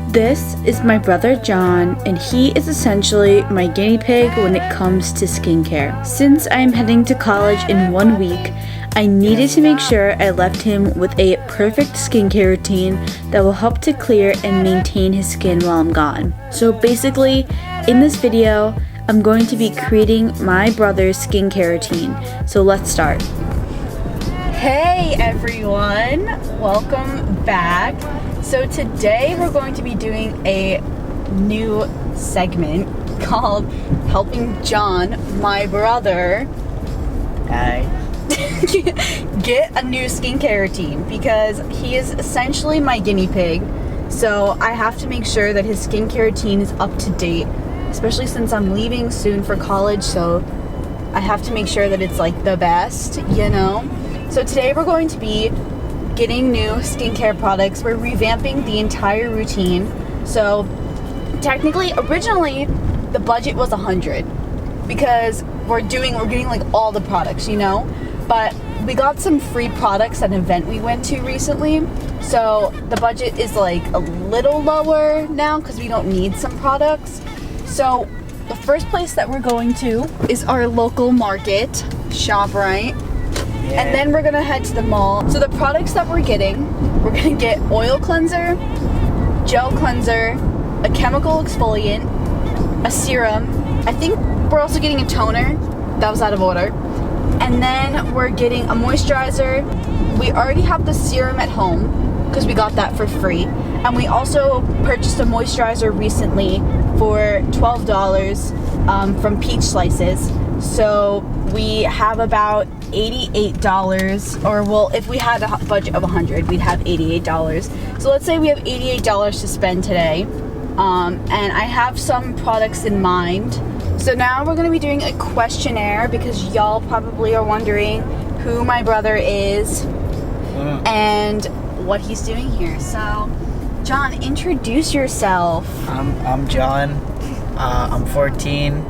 This is my brother John, and he is essentially my guinea pig when it comes to skincare. Since I am heading to college in 1 week, I needed to make sure I left him with a perfect skincare routine that will help to clear and maintain his skin while I'm gone. So basically, in this video, I'm going to be creating my brother's skincare routine. So let's start. Hey everyone, welcome back. So today we're going to be doing a new segment called Helping John, my brother, get a new skincare routine, because he is essentially my guinea pig. So I have to make sure that his skincare routine is up to date, especially since I'm leaving soon for college. So I have to make sure that it's like the best, you know? So today we're going to be getting new skincare products. We're revamping the entire routine. So technically, originally, the budget was 100 because we're getting like all the products, you know? But we got some free products at an event we went to recently. So the budget is like a little lower now because we don't need some products. So the first place that we're going to is our local market, ShopRite. Yeah. And then we're gonna head to the mall. So the products that we're gonna get oil cleanser, gel cleanser, a chemical exfoliant, a serum. I think we're also getting a toner. That was out of order. And then we're getting a moisturizer. We already have the serum at home because we got that for free. And we also purchased a moisturizer recently for $12 from Peach Slices. So we have about $88, or well, if we had a budget of 100, we'd have $88. So let's say we have $88 to spend today. And I have some products in mind. So now we're gonna be doing a questionnaire because y'all probably are wondering who my brother is and what he's doing here. So, John, introduce yourself. I'm John. I'm 14.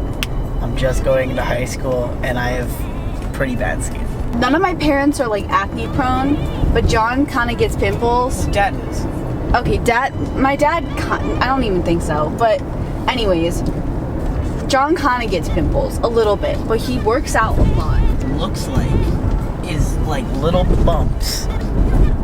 I'm just going to high school, and I have pretty bad skin. None of my parents are like acne prone, but John kind of gets pimples. Dad is. Okay, my dad, I don't even think so. But anyways, John kind of gets pimples a little bit, but he works out a lot. Looks like is like little bumps,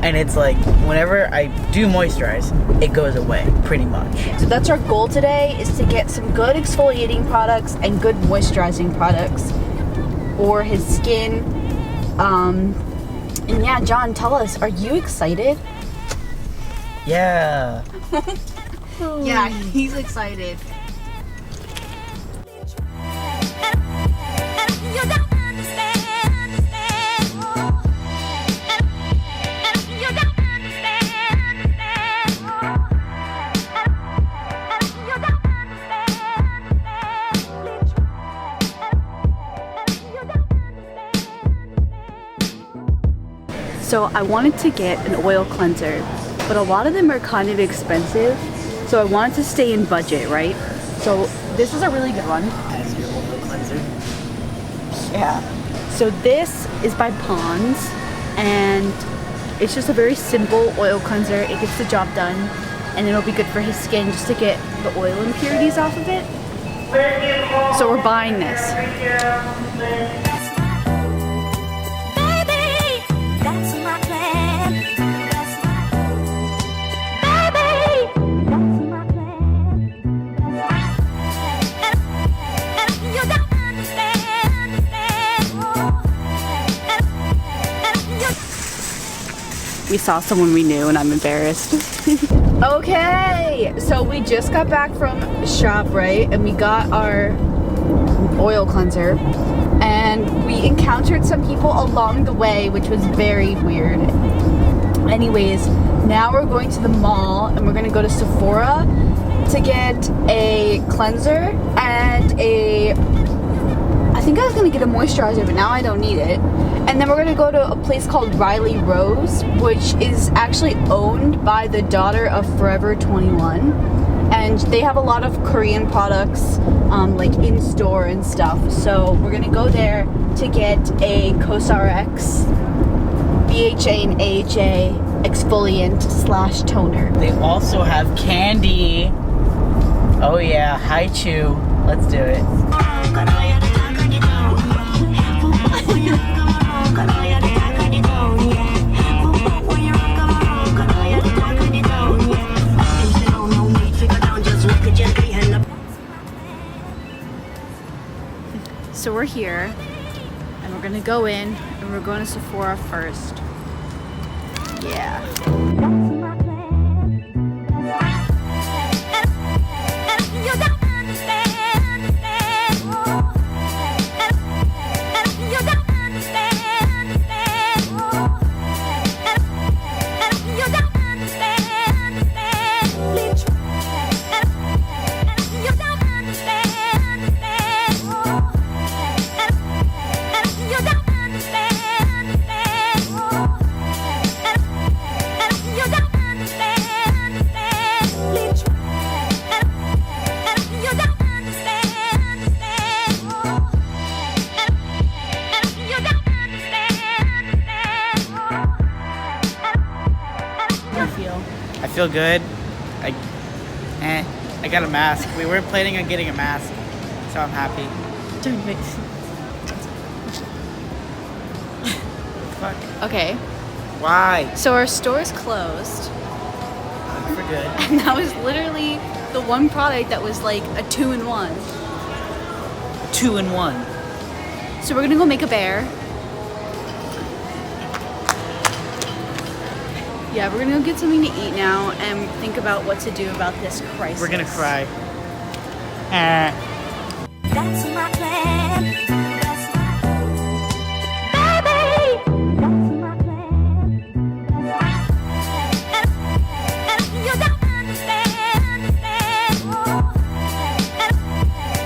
and it's like whenever I do moisturize, it goes away pretty much. So that's our goal today, is to get some good exfoliating products and good moisturizing products for his skin. And yeah, John, tell us, are you excited? Yeah. Yeah, he's excited. So I wanted to get an oil cleanser, but a lot of them are kind of expensive. So I wanted to stay in budget, right? So this is a really good one. As your oil cleanser. Yeah. So this is by Pond's, and it's just a very simple oil cleanser. It gets the job done, and it'll be good for his skin just to get the oil impurities off of it. So we're buying this. We saw someone we knew and I'm embarrassed. Okay, so we just got back from ShopRite and we got our oil cleanser, and we encountered some people along the way, which was very weird. Anyways, now we're going to the mall and we're gonna go to Sephora to get a cleanser and I think I was gonna get a moisturizer, but now I don't need it. And then we're gonna go to a place called Riley Rose, which is actually owned by the daughter of Forever 21. And they have a lot of Korean products, like in store and stuff. So we're gonna go there to get a COSRX, BHA and AHA, exfoliant slash toner. They also have candy. Oh yeah, hi chew. Let's do it. So we're here, and we're gonna go in, and we're going to Sephora first. Yeah. I feel good. I got a mask. We were planning on getting a mask, so I'm happy. Fuck. Okay, Why? so our store's closed, We're good. and that was literally the one product that was like a 2-in-1. 2-in-1. So we're gonna go make a bear. Yeah, we're gonna go get something to eat now and think about what to do about this crisis. We're gonna cry. That's my plan. That's my baby. That's my plan. And you don't understand.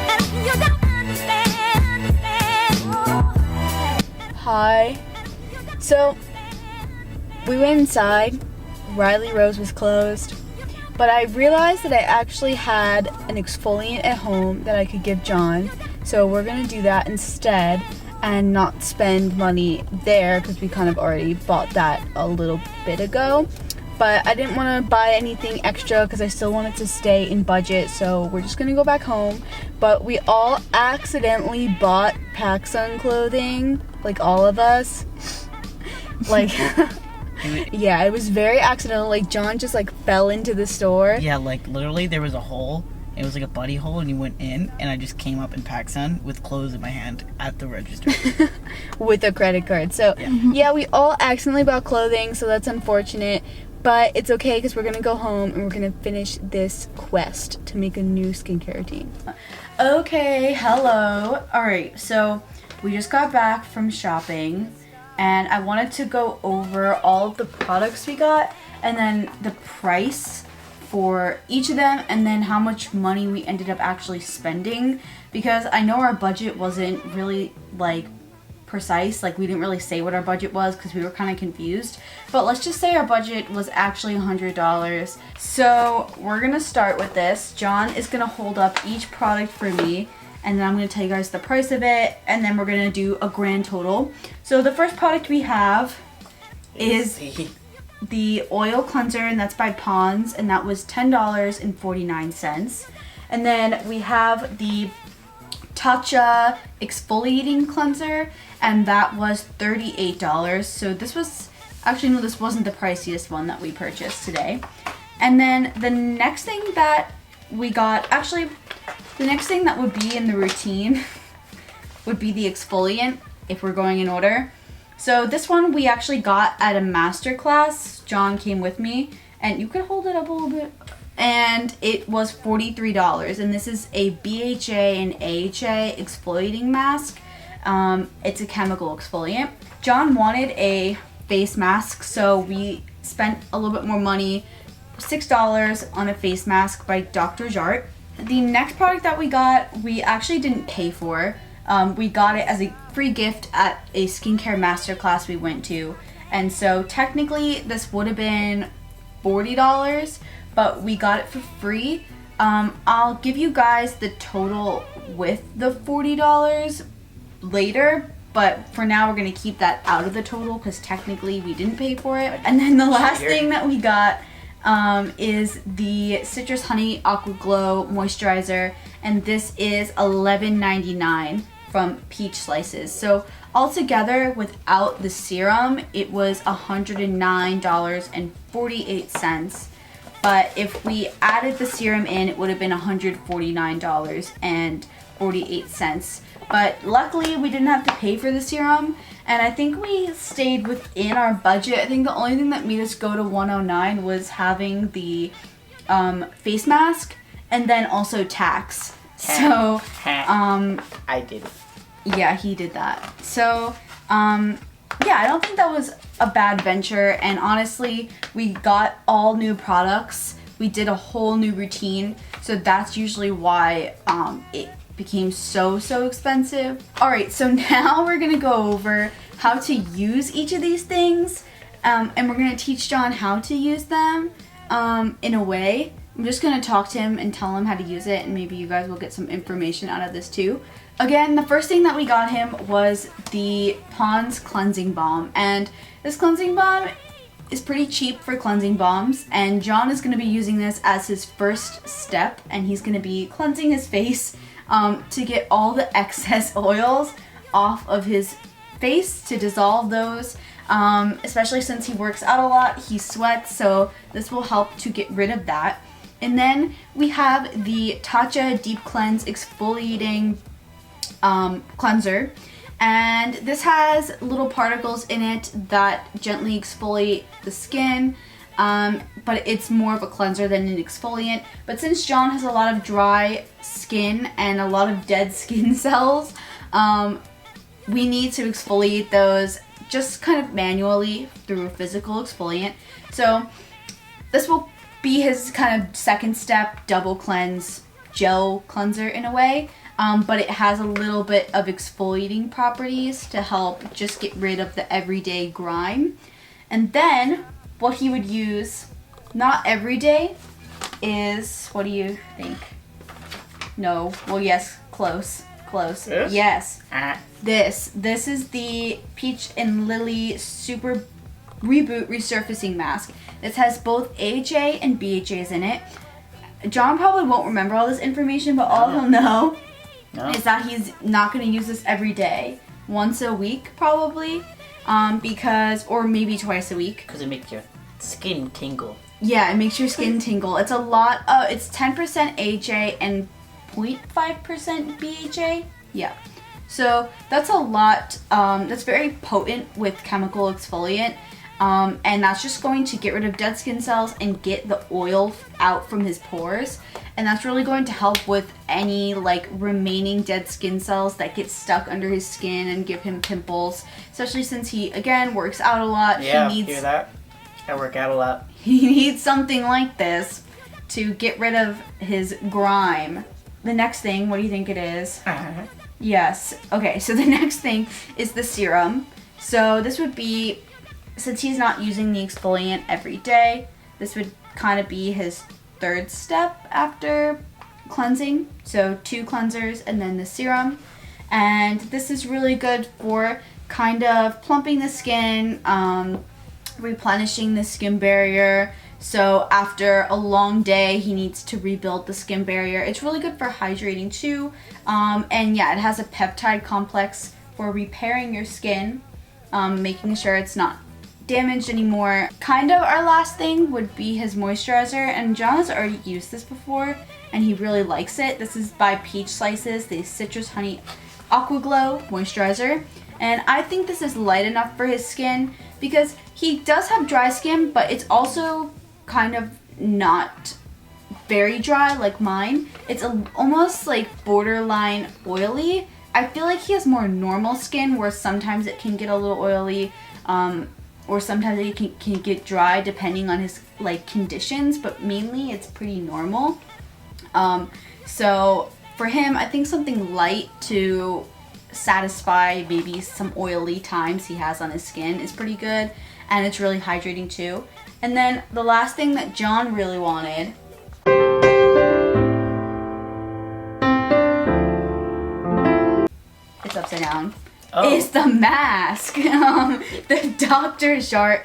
And you don't understand. Hi. So, we went inside. Riley Rose was closed. But I realized that I actually had an exfoliant at home that I could give John. So we're going to do that instead and not spend money there because we kind of already bought that a little bit ago. But I didn't want to buy anything extra because I still wanted to stay in budget. So we're just going to go back home. But we all accidentally bought PacSun clothing, like all of us. Like... Yeah, it was very accidental. Like, John just like fell into the store. Yeah, like literally there was a hole. It was like a buddy hole, and you went in, and I just came up in PacSun with clothes in my hand at the register. With a credit card. So yeah, we all accidentally bought clothing, so that's unfortunate. But it's okay because we're gonna go home and we're gonna finish this quest to make a new skincare routine. Okay, hello. Alright, so we just got back from shopping. And I wanted to go over all of the products we got and then the price for each of them and then how much money we ended up actually spending, because I know our budget wasn't really like precise. Like, we didn't really say what our budget was because we were kind of confused. But let's just say our budget was actually $100. So we're gonna start with this. John is gonna hold up each product for me, and then I'm going to tell you guys the price of it, and then we're going to do a grand total. So the first product we have is the oil cleanser, and that's by Pond's, and that was $10.49. And then we have the Tatcha exfoliating cleanser, and that was $38. So this was, actually no, this wasn't the priciest one that we purchased today. And then the next thing that we got, actually, the next thing that would be in the routine would be the exfoliant, if we're going in order. So this one we actually got at a master class. John came with me, and you could hold it up a little bit. And it was $43, and this is a BHA and AHA exfoliating mask. It's a chemical exfoliant. John wanted a face mask, so we spent a little bit more money, $6 on a face mask by Dr. Jart. The next product that we got, we actually didn't pay for. We got it as a free gift at a skincare masterclass we went to. And so technically this would have been $40, but we got it for free. I'll give you guys the total with the $40 later, but for now we're gonna keep that out of the total because technically we didn't pay for it. And then the last thing that we got is the Citrus Honey Aqua Glow Moisturizer, and this is $11.99 from Peach Slices. So altogether, without the serum, it was $109.48. But if we added the serum in, it would have been $149.48. But luckily, we didn't have to pay for the serum, and I think we stayed within our budget. I think the only thing that made us go to $109 was having the face mask and then also tax. So, I did it. yeah, he did that. So, yeah, I don't think that was a bad venture. And honestly, we got all new products. We did a whole new routine. So that's usually why it became so expensive. All right, so now we're gonna go over how to use each of these things. And we're gonna teach John how to use them in a way. I'm just gonna talk to him and tell him how to use it, and maybe you guys will get some information out of this too. Again, the first thing that we got him was the Pond's Cleansing Balm, and this cleansing balm is pretty cheap for cleansing balms, and John is going to be using this as his first step, and he's going to be cleansing his face to get all the excess oils off of his face, to dissolve those, especially since he works out a lot, he sweats, so this will help to get rid of that. And then we have the Tatcha Deep Cleanse Exfoliating cleanser, and this has little particles in it that gently exfoliate the skin, but it's more of a cleanser than an exfoliant. But since John has a lot of dry skin and a lot of dead skin cells, we need to exfoliate those just kind of manually through a physical exfoliant. So this will be his kind of second step double cleanse gel cleanser in a way. But it has a little bit of exfoliating properties to help just get rid of the everyday grime. And then what he would use, not every day, is, what do you think? No, well, yes, close. This? Yes. This is the Peach and Lily Super Reboot Resurfacing Mask. This has both AHA and BHAs in it. John probably won't remember all this information, but all he'll know is that he's not going to use this every day. Once a week, probably. Because, or maybe twice a week. Because it makes your skin tingle. Yeah, it makes your skin tingle. It's a lot, it's 10% AHA and 0.5% BHA. Yeah. So that's a lot, that's very potent with chemical exfoliant. And that's just going to get rid of dead skin cells and get the oil out from his pores. And that's really going to help with any like remaining dead skin cells that get stuck under his skin and give him pimples. Especially since he, again, works out a lot. Yeah, he needs, hear that? I work out a lot. He needs something like this to get rid of his grime. The next thing, what do you think it is? Yes. Okay, so the next thing is the serum. So this would be, since he's not using the exfoliant every day, this would kind of be his third step after cleansing. So 2 cleansers and then the serum. And this is really good for kind of plumping the skin, replenishing the skin barrier. So after a long day, he needs to rebuild the skin barrier. It's really good for hydrating too. And yeah, it has a peptide complex for repairing your skin, making sure it's not damaged anymore. Kind of our last thing would be his moisturizer, and John has already used this before and he really likes it. This is by Peach Slices, the Citrus Honey Aqua Glow Moisturizer, and I think this is light enough for his skin because he does have dry skin, but it's also kind of not very dry like mine. It's almost like borderline oily. I feel like he has more normal skin where sometimes it can get a little oily, or sometimes it can get dry depending on his like conditions, but mainly it's pretty normal. So for him, I think something light to satisfy maybe some oily times he has on his skin is pretty good, and it's really hydrating too. And then the last thing that John really wanted it's upside down. is the mask. The Dr. Jart.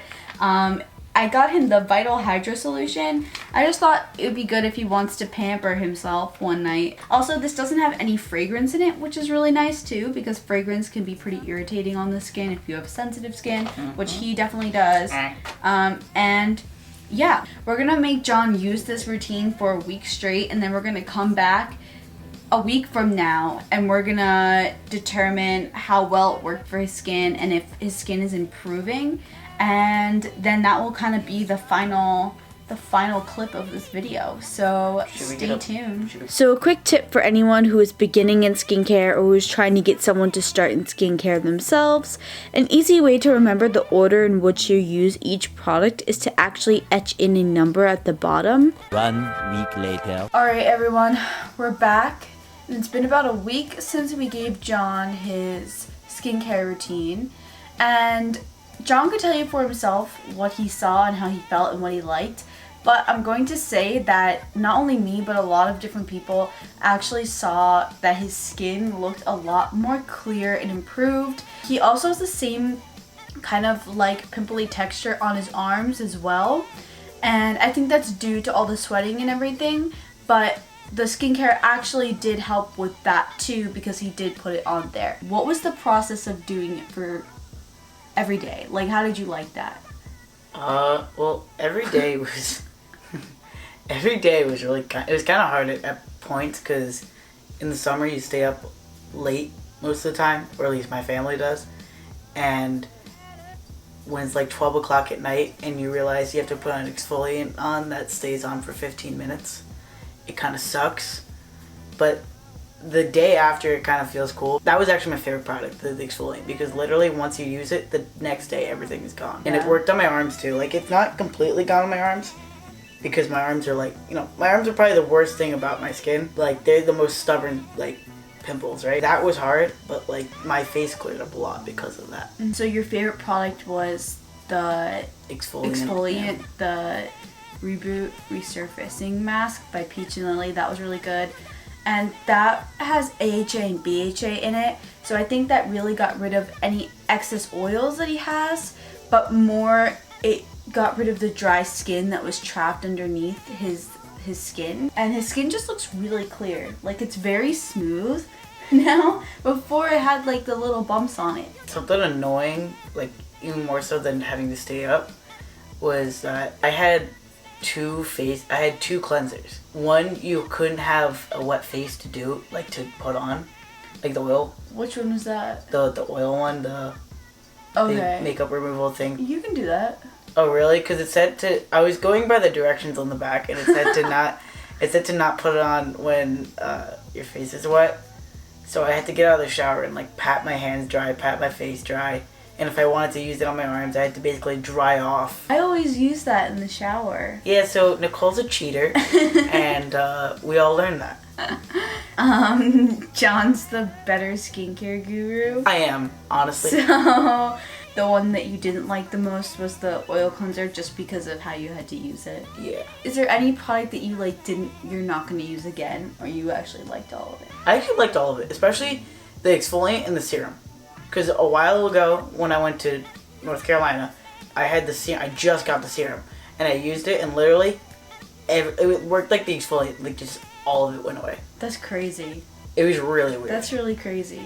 I got him the Vital Hydro Solution. I just thought it would be good if he wants to pamper himself one night. Also, this doesn't have any fragrance in it, which is really nice too, because fragrance can be pretty irritating on the skin if you have sensitive skin, which he definitely does. And yeah, we're gonna make John use this routine for a week straight, and then we're gonna come back a week from now and we're gonna determine how well it worked for his skin and if his skin is improving, and then that will kind of be the final clip of this video, so stay tuned. So a quick tip for anyone who is beginning in skincare or who is trying to get someone to start in skincare themselves, an easy way to remember the order in which you use each product is to actually etch in a number at the bottom. 1 week later. Alright everyone, we're back. And it's been about a week since we gave John his skincare routine, and John could tell you for himself what he saw and how he felt and what he liked, but I'm going to say that not only me but a lot of different people actually saw that his skin looked a lot more clear and improved. He also has the same kind of like pimply texture on his arms as well, and I think that's due to all the sweating and everything, but the skincare actually did help with that too because he did put it on there. What was the process of doing it for every day? Like, how did you like that? Well, every day was really it was kind of hard at points because in the summer you stay up late most of the time, or at least my family does, and when it's like 12 o'clock at night and you realize you have to put an exfoliant on that stays on for 15 minutes, it kind of sucks. But the day after, it kind of feels cool. That was actually my favorite product, the exfoliant, because literally once you use it, the next day everything is gone. And it worked on my arms too. Like, it's not completely gone on my arms because my arms are like, my arms are probably the worst thing about my skin. Like, they're the most stubborn, like, pimples, right? That was hard, but like my face cleared up a lot because of that. And so your favorite product was the exfoliant, the Reboot Resurfacing Mask by Peach and Lily. That was really good, and that has AHA and BHA in it, so I think that really got rid of any excess oils that he has, but more it got rid of the dry skin that was trapped underneath his skin, and his skin just looks really clear. Like, it's very smooth now. Before it had like the little bumps on it. Something annoying, like even more so than having to stay up, was that I had two cleansers. One, you couldn't have a wet face to do, like to put on, like the oil. Which one was that? The oil one, the makeup removal thing. You can do that. Oh really? Because it said to. I was going by the directions on the back, and it said to not. It said to not put it on when your face is wet. So I had to get out of the shower and like pat my hands dry, pat my face dry. And if I wanted to use it on my arms, I had to basically dry off. I always use that in the shower. Yeah, so Nicole's a cheater, and we all learned that. John's the better skincare guru. I am, honestly. So, the one that you didn't like the most was the oil cleanser just because of how you had to use it. Yeah. Is there any product that you you're not going to use again, or you actually liked all of it? I actually liked all of it, especially the exfoliant and the serum. Because a while ago, when I went to North Carolina, I had the serum. I just got the serum, and I used it, and literally, it worked like the exfoliant. Like, just all of it went away. That's crazy. It was really weird. That's really crazy.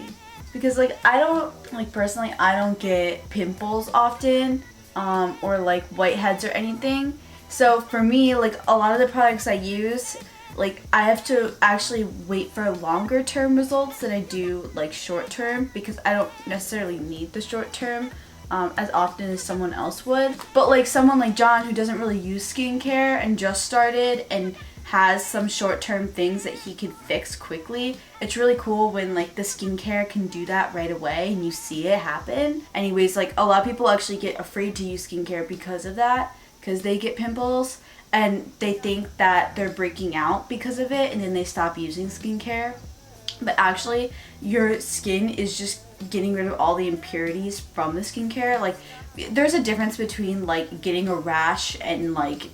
Because, like, personally, I don't get pimples often, or, like, whiteheads or anything. So, for me, like, a lot of the products I use, like, I have to actually wait for longer term results than I do, like, short term, because I don't necessarily need the short term as often as someone else would. But, like, someone like John who doesn't really use skincare and just started and has some short term things that he can fix quickly, it's really cool when, like, the skincare can do that right away and you see it happen. Anyways, like, a lot of people actually get afraid to use skincare because of that, because they get pimples and they think that they're breaking out because of it, and then they stop using skincare. But actually, your skin is just getting rid of all the impurities from the skincare. Like, there's a difference between, like, getting a rash and, like,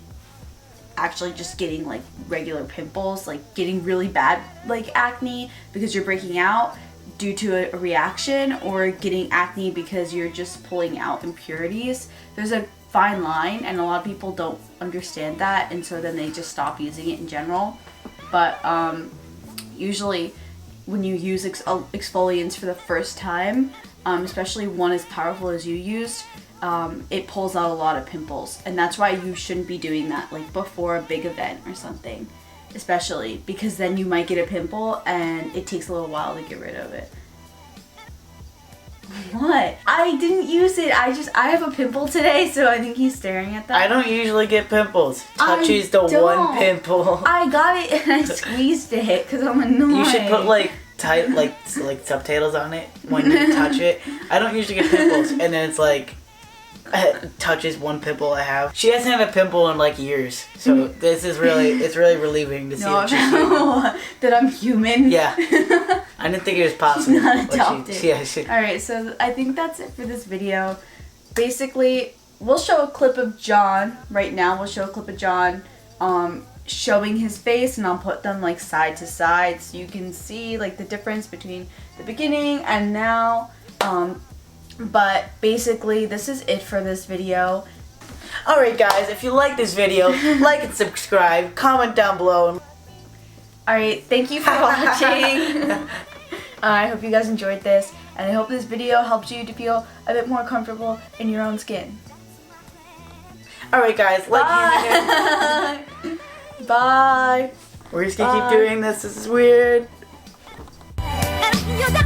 actually just getting, like, regular pimples. Like, getting really bad, like, acne because you're breaking out due to a reaction or getting acne because you're just pulling out impurities. There's a fine line, and a lot of people don't understand that, and so then they just stop using it in general. But usually when you use exfoliants for the first time, especially one as powerful as you used, it pulls out a lot of pimples, and that's why you shouldn't be doing that like before a big event or something, especially because then you might get a pimple and it takes a little while to get rid of it. What? I didn't use it. I have a pimple today, so I think he's staring at that. I don't usually get pimples. Touchy's the one pimple. I got it and I squeezed it because I'm annoyed. You should put like subtitles on it when you touch it. I don't usually get pimples, and then it's like Touches one pimple I have. She hasn't had a pimple in like years, so it's really relieving to see that she's human. That I'm human. Yeah. I didn't think it was possible. She's not adopted. Alright, so I think that's it for this video. Basically, we'll show a clip of John right now. We'll show a clip of John showing his face, and I'll put them like side to side so you can see like the difference between the beginning and now. But basically, this is it for this video. Alright guys, if you like this video, like and subscribe, comment down below. Alright, thank you for watching. I hope you guys enjoyed this, and I hope this video helps you to feel a bit more comfortable in your own skin. Alright guys, Bye. Bye. We're just gonna keep doing this. This is weird. And you